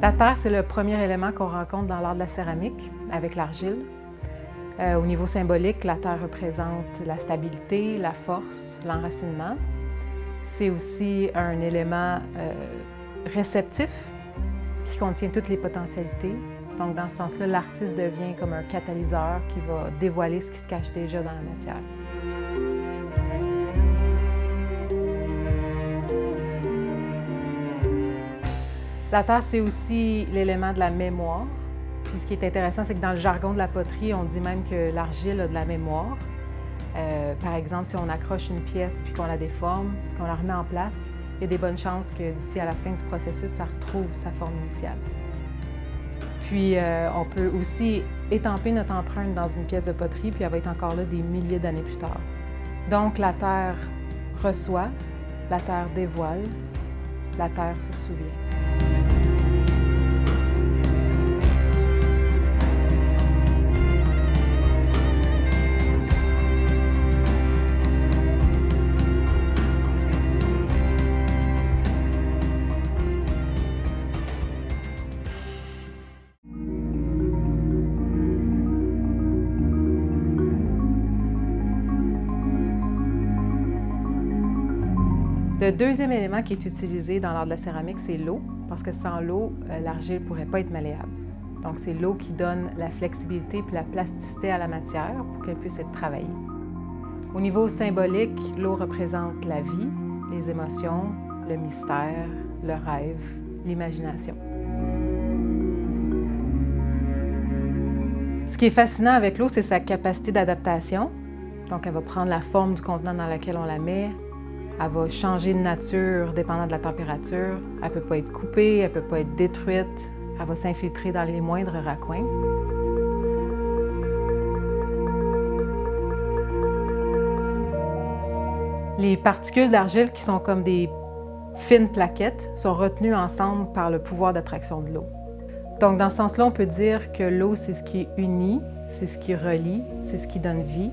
La terre, c'est le premier élément qu'on rencontre dans l'art de la céramique, avec l'argile. Au niveau symbolique, la terre représente la stabilité, la force, l'enracinement. C'est aussi un élément réceptif qui contient toutes les potentialités. Donc, dans ce sens-là, l'artiste devient comme un catalyseur qui va dévoiler ce qui se cache déjà dans la matière. La terre, c'est aussi l'élément de la mémoire. Puis ce qui est intéressant, c'est que dans le jargon de la poterie, on dit même que l'argile a de la mémoire. Par exemple, si on accroche une pièce puis qu'on la déforme, qu'on la remet en place, il y a des bonnes chances que d'ici à la fin du processus, ça retrouve sa forme initiale. Puis on peut aussi étamper notre empreinte dans une pièce de poterie, puis elle va être encore là des milliers d'années plus tard. Donc la terre reçoit, la terre dévoile, la terre se souvient. Le deuxième élément qui est utilisé dans l'art de la céramique, c'est l'eau, parce que sans l'eau, l'argile ne pourrait pas être malléable. Donc, c'est l'eau qui donne la flexibilité et la plasticité à la matière pour qu'elle puisse être travaillée. Au niveau symbolique, l'eau représente la vie, les émotions, le mystère, le rêve, l'imagination. Ce qui est fascinant avec l'eau, c'est sa capacité d'adaptation. Donc, elle va prendre la forme du contenant dans lequel on la met. Elle va changer de nature dépendant de la température. Elle ne peut pas être coupée, elle ne peut pas être détruite. Elle va s'infiltrer dans les moindres raccoins. Les particules d'argile, qui sont comme des fines plaquettes, sont retenues ensemble par le pouvoir d'attraction de l'eau. Donc, dans ce sens-là, on peut dire que l'eau, c'est ce qui unit, c'est ce qui relie, c'est ce qui donne vie.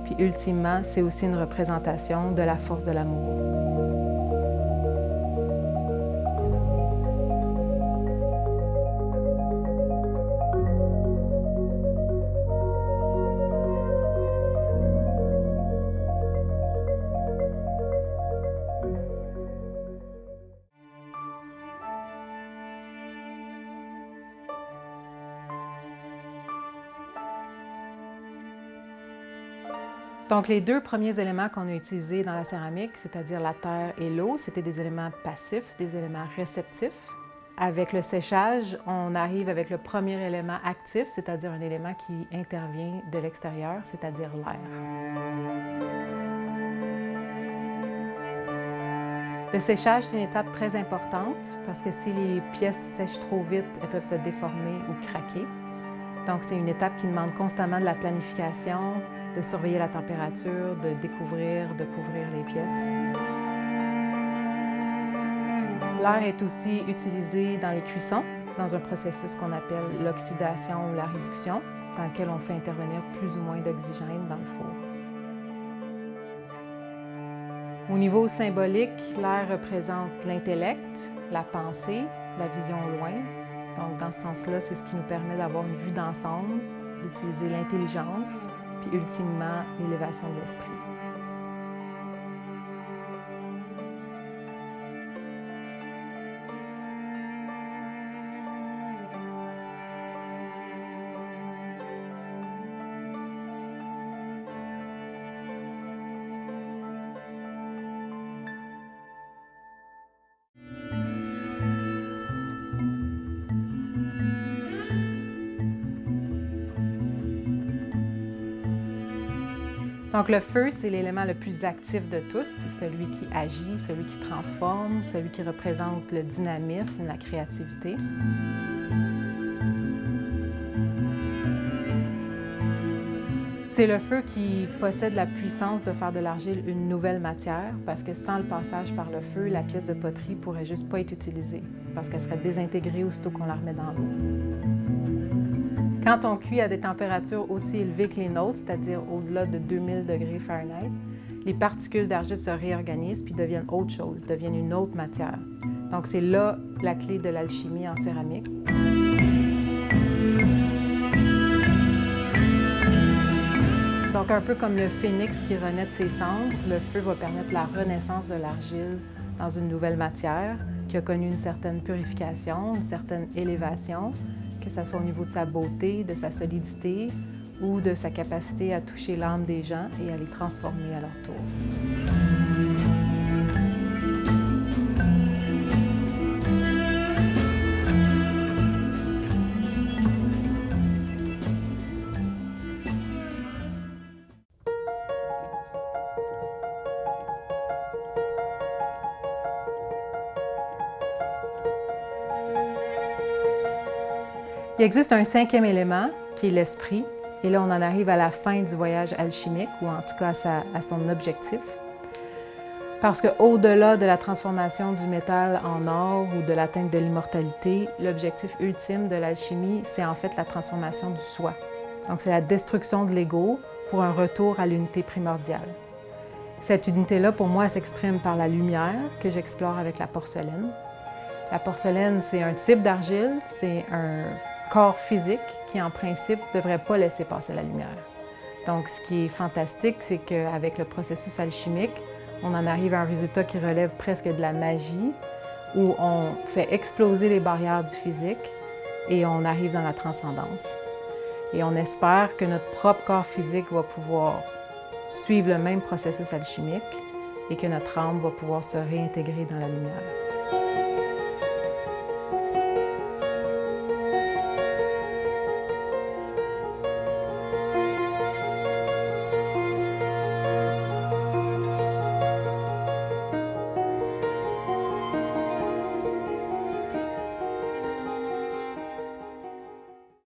Puis ultimement, c'est aussi une représentation de la force de l'amour. Donc, les deux premiers éléments qu'on a utilisés dans la céramique, c'est-à-dire la terre et l'eau, c'était des éléments passifs, des éléments réceptifs. Avec le séchage, on arrive avec le premier élément actif, c'est-à-dire un élément qui intervient de l'extérieur, c'est-à-dire l'air. Le séchage, c'est une étape très importante parce que si les pièces sèchent trop vite, elles peuvent se déformer ou craquer. Donc, c'est une étape qui demande constamment de la planification, de surveiller la température, de découvrir, de couvrir les pièces. L'air est aussi utilisé dans les cuissons, dans un processus qu'on appelle l'oxydation ou la réduction, dans lequel on fait intervenir plus ou moins d'oxygène dans le four. Au niveau symbolique, l'air représente l'intellect, la pensée, la vision au loin. Donc, dans ce sens-là, c'est ce qui nous permet d'avoir une vue d'ensemble, d'utiliser l'intelligence, puis ultimement, l'élévation de l'esprit. Donc, le feu, c'est l'élément le plus actif de tous. C'est celui qui agit, celui qui transforme, celui qui représente le dynamisme, la créativité. C'est le feu qui possède la puissance de faire de l'argile une nouvelle matière, parce que sans le passage par le feu, la pièce de poterie ne pourrait juste pas être utilisée, parce qu'elle serait désintégrée aussitôt qu'on la remet dans l'eau. Quand on cuit à des températures aussi élevées que les nôtres, c'est-à-dire au-delà de 2000 degrés Fahrenheit, les particules d'argile se réorganisent puis deviennent autre chose, deviennent une autre matière. Donc c'est là la clé de l'alchimie en céramique. Donc, un peu comme le phénix qui renaît de ses cendres, le feu va permettre la renaissance de l'argile dans une nouvelle matière qui a connu une certaine purification, une certaine élévation, que ce soit au niveau de sa beauté, de sa solidité ou de sa capacité à toucher l'âme des gens et à les transformer à leur tour. Il existe un cinquième élément qui est l'esprit. Et là, on en arrive à la fin du voyage alchimique, ou en tout cas à son objectif. Parce qu'au-delà de la transformation du métal en or ou de l'atteinte de l'immortalité, l'objectif ultime de l'alchimie, c'est en fait la transformation du soi. Donc, c'est la destruction de l'ego pour un retour à l'unité primordiale. Cette unité-là, pour moi, s'exprime par la lumière que j'explore avec la porcelaine. La porcelaine, c'est un type d'argile, c'est un corps physique qui, en principe, ne devrait pas laisser passer la lumière. Donc, ce qui est fantastique, c'est qu'avec le processus alchimique, on en arrive à un résultat qui relève presque de la magie, où on fait exploser les barrières du physique et on arrive dans la transcendance. Et on espère que notre propre corps physique va pouvoir suivre le même processus alchimique et que notre âme va pouvoir se réintégrer dans la lumière.